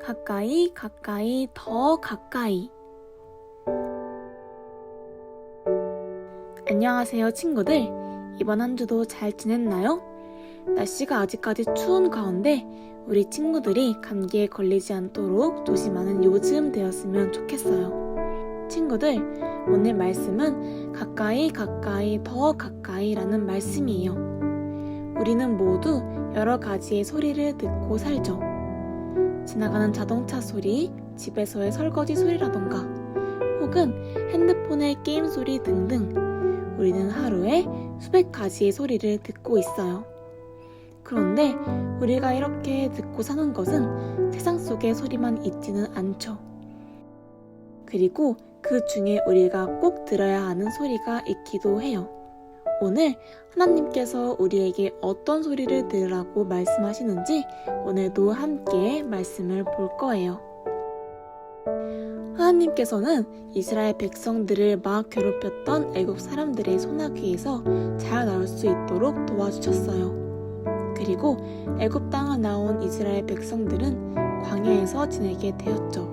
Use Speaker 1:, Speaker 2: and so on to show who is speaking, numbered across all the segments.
Speaker 1: 가까이 가까이 더 가까이. 안녕하세요 친구들. 이번 한 주도 잘 지냈나요? 날씨가 아직까지 추운 가운데 우리 친구들이 감기에 걸리지 않도록 조심하는 요즘 되었으면 좋겠어요. 친구들, 오늘 말씀은 가까이 가까이 더 가까이라는 말씀이에요. 우리는 모두 여러 가지의 소리를 듣고 살죠. 지나가는 자동차 소리, 집에서의 설거지 소리라던가 혹은 핸드폰의 게임 소리 등등 우리는 하루에 수백 가지의 소리를 듣고 있어요. 그런데 우리가 이렇게 듣고 사는 것은 세상 속의 소리만 있지는 않죠. 그리고 그 중에 우리가 꼭 들어야 하는 소리가 있기도 해요. 오늘 하나님께서 우리에게 어떤 소리를 들으라고 말씀하시는지 오늘도 함께 말씀을 볼 거예요. 하나님께서는 이스라엘 백성들을 막 괴롭혔던 애국 사람들의 소나기에서 잘 나올 수 있도록 도와주셨어요. 그리고 애굽 땅을 나온 이스라엘 백성들은 광야에서 지내게 되었죠.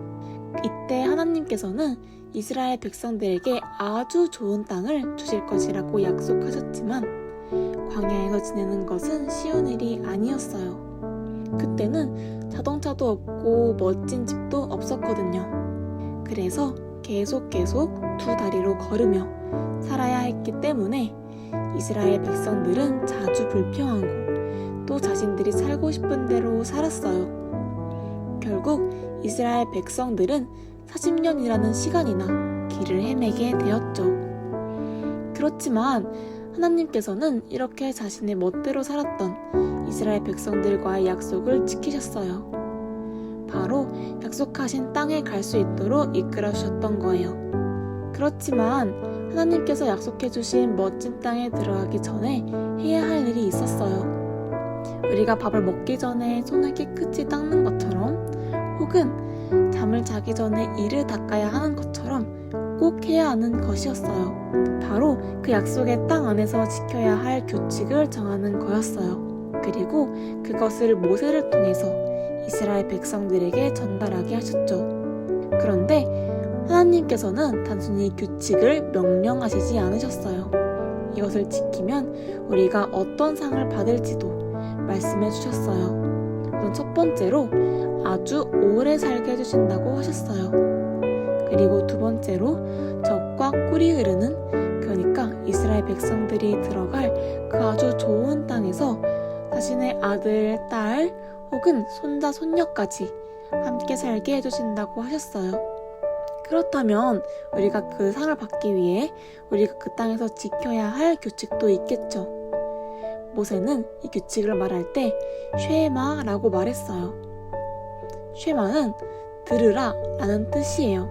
Speaker 1: 이때 하나님께서는 이스라엘 백성들에게 아주 좋은 땅을 주실 것이라고 약속하셨지만 광야에서 지내는 것은 쉬운 일이 아니었어요. 그때는 자동차도 없고 멋진 집도 없었거든요. 그래서 계속 두 다리로 걸으며 살아야 했기 때문에 이스라엘 백성들은 자주 불평하고 또 자신들이 살고 싶은 대로 살았어요. 결국 이스라엘 백성들은 40년이라는 시간이나 길을 헤매게 되었죠. 그렇지만 하나님께서는 이렇게 자신의 멋대로 살았던 이스라엘 백성들과의 약속을 지키셨어요. 바로 약속하신 땅에 갈 수 있도록 이끌어 주셨던 거예요. 그렇지만 하나님께서 약속해 주신 멋진 땅에 들어가기 전에 해야 할 일이 있었어요. 우리가 밥을 먹기 전에 손을 깨끗이 닦는 것처럼 혹은 잠을 자기 전에 이를 닦아야 하는 것처럼 꼭 해야 하는 것이었어요. 바로 그 약속의 땅 안에서 지켜야 할 규칙을 정하는 거였어요. 그리고 그것을 모세를 통해서 이스라엘 백성들에게 전달하게 하셨죠. 그런데 하나님께서는 단순히 규칙을 명령하시지 않으셨어요. 이것을 지키면 우리가 어떤 상을 받을지도 말씀해 주셨어요. 우선 첫 번째로 아주 오래 살게 해주신다고 하셨어요. 그리고 두 번째로 젖과 꿀이 흐르는, 그러니까 이스라엘 백성들이 들어갈 그 아주 좋은 땅에서 자신의 아들, 딸 혹은 손자, 손녀까지 함께 살게 해주신다고 하셨어요. 그렇다면 우리가 그 상을 받기 위해 우리가 그 땅에서 지켜야 할 규칙도 있겠죠. 모세는 이 규칙을 말할 때 쉐마라고 말했어요. 쉐마는 들으라 라는 뜻이에요.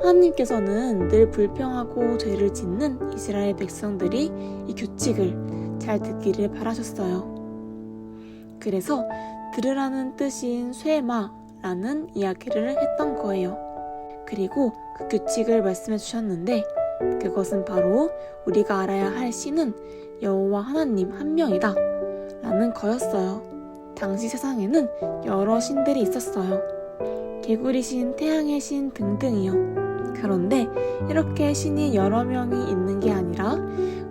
Speaker 1: 하나님께서는 늘 불평하고 죄를 짓는 이스라엘 백성들이 이 규칙을 잘 듣기를 바라셨어요. 그래서 들으라는 뜻인 쉐마라는 이야기를 했던 거예요. 그리고 그 규칙을 말씀해 주셨는데 그것은 바로 우리가 알아야 할 신은 여호와 하나님 한 명이다 라는 거였어요. 당시 세상에는 여러 신들이 있었어요. 개구리 신, 태양의 신 등등이요. 그런데 이렇게 신이 여러 명이 있는 게 아니라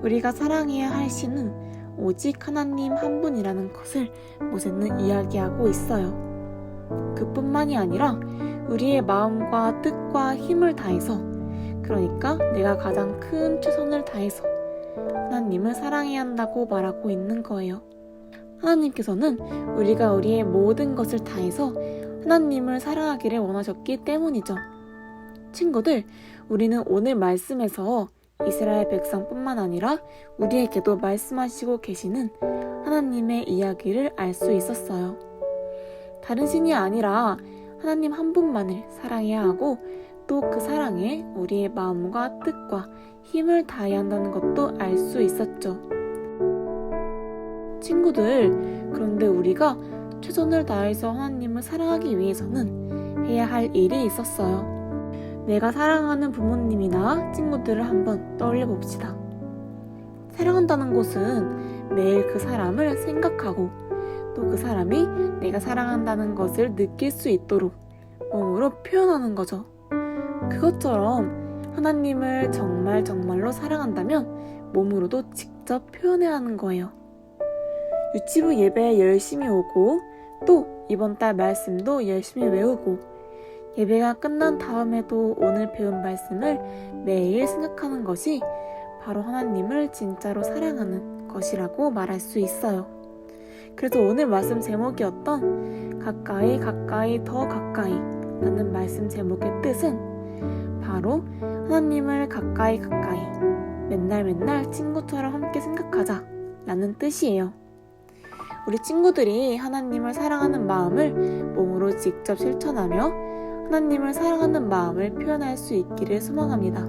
Speaker 1: 우리가 사랑해야 할 신은 오직 하나님 한 분이라는 것을 모세는 이야기하고 있어요. 그뿐만이 아니라 우리의 마음과 뜻과 힘을 다해서, 그러니까 내가 가장 큰 최선을 다해서 하나님을 사랑해야 한다고 말하고 있는 거예요. 하나님께서는 우리가 우리의 모든 것을 다해서 하나님을 사랑하기를 원하셨기 때문이죠. 친구들, 우리는 오늘 말씀에서 이스라엘 백성뿐만 아니라 우리에게도 말씀하시고 계시는 하나님의 이야기를 알 수 있었어요. 다른 신이 아니라 하나님 한 분만을 사랑해야 하고 또 그 사랑에 우리의 마음과 뜻과 힘을 다해야 한다는 것도 알 수 있었죠. 친구들, 그런데 우리가 최선을 다해서 하나님을 사랑하기 위해서는 해야 할 일이 있었어요. 내가 사랑하는 부모님이나 친구들을 한번 떠올려 봅시다. 사랑한다는 것은 매일 그 사람을 생각하고 또 그 사람이 내가 사랑한다는 것을 느낄 수 있도록 몸으로 표현하는 거죠. 그것처럼 하나님을 정말로 사랑한다면 몸으로도 직접 표현해야 하는 거예요. 유치부 예배에 열심히 오고 또 이번 달 말씀도 열심히 외우고 예배가 끝난 다음에도 오늘 배운 말씀을 매일 생각하는 것이 바로 하나님을 진짜로 사랑하는 것이라고 말할 수 있어요. 그래서 오늘 말씀 제목이었던 가까이 더 가까이 라는 말씀 제목의 뜻은 바로 하나님을 가까이 맨날 친구처럼 함께 생각하자 라는 뜻이에요. 우리 친구들이 하나님을 사랑하는 마음을 몸으로 직접 실천하며 하나님을 사랑하는 마음을 표현할 수 있기를 소망합니다.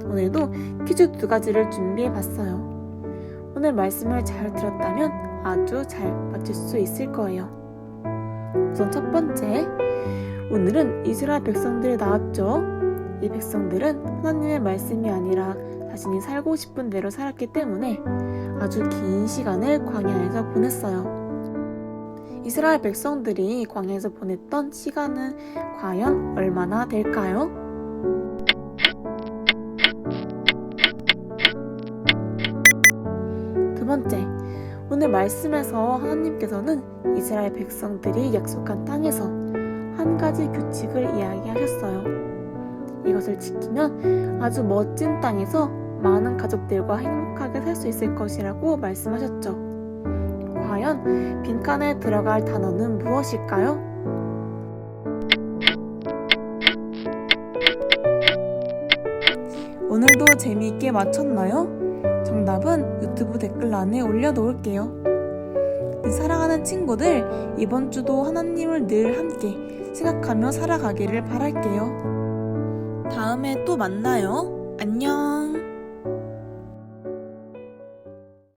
Speaker 1: 오늘도 퀴즈 2가지를 준비해봤어요. 오늘 말씀을 잘 들었다면 아주 잘 맞출 수 있을 거예요. 우선 첫 번째, 오늘은 이스라엘 백성들이 나왔죠. 이 백성들은 하나님의 말씀이 아니라 자신이 살고 싶은 대로 살았기 때문에 아주 긴 시간을 광야에서 보냈어요. 이스라엘 백성들이 광야에서 보냈던 시간은 과연 얼마나 될까요? 두 번째, 오늘 말씀에서 하나님께서는 이스라엘 백성들이 약속한 땅에서 한 가지 규칙을 이야기하셨어요. 이것을 지키면 아주 멋진 땅에서 많은 가족들과 행복하게 살 수 있을 것이라고 말씀하셨죠. 과연 빈칸에 들어갈 단어는 무엇일까요? 오늘도 재미있게 맞췄나요? 정답은 유튜브 댓글란에 올려놓을게요. 사랑하는 친구들, 이번 주도 하나님을 늘 함께 생각하며 살아가기를 바랄게요. 다음에 또 만나요. 안녕.